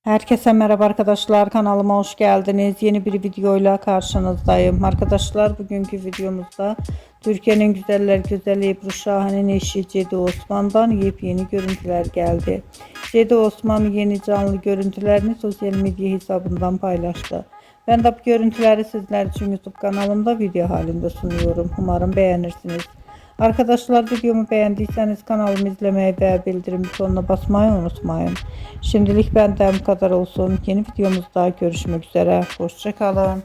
Herkese merhaba arkadaşlar, kanalıma hoş geldiniz. Yeni bir videoyla karşınızdayım. Arkadaşlar bugünkü videomuzda Türkiye'nin güzeller güzeli Ebru Şahan'ın eşi Cedi Osman'dan yepyeni görüntüler geldi. Cedi Osman yeni canlı görüntülerini sosyal medya hesabından paylaştı. Ben de bu görüntüleri sizler için YouTube kanalımda video halinde sunuyorum. Umarım beğenirsiniz. Arkadaşlar videomu beğendiyseniz kanalımı izlemeyi ve bildirim butonuna basmayı unutmayın. Şimdilik benden bu kadar olsun. Yeni videomuzda görüşmek üzere. Hoşça kalın.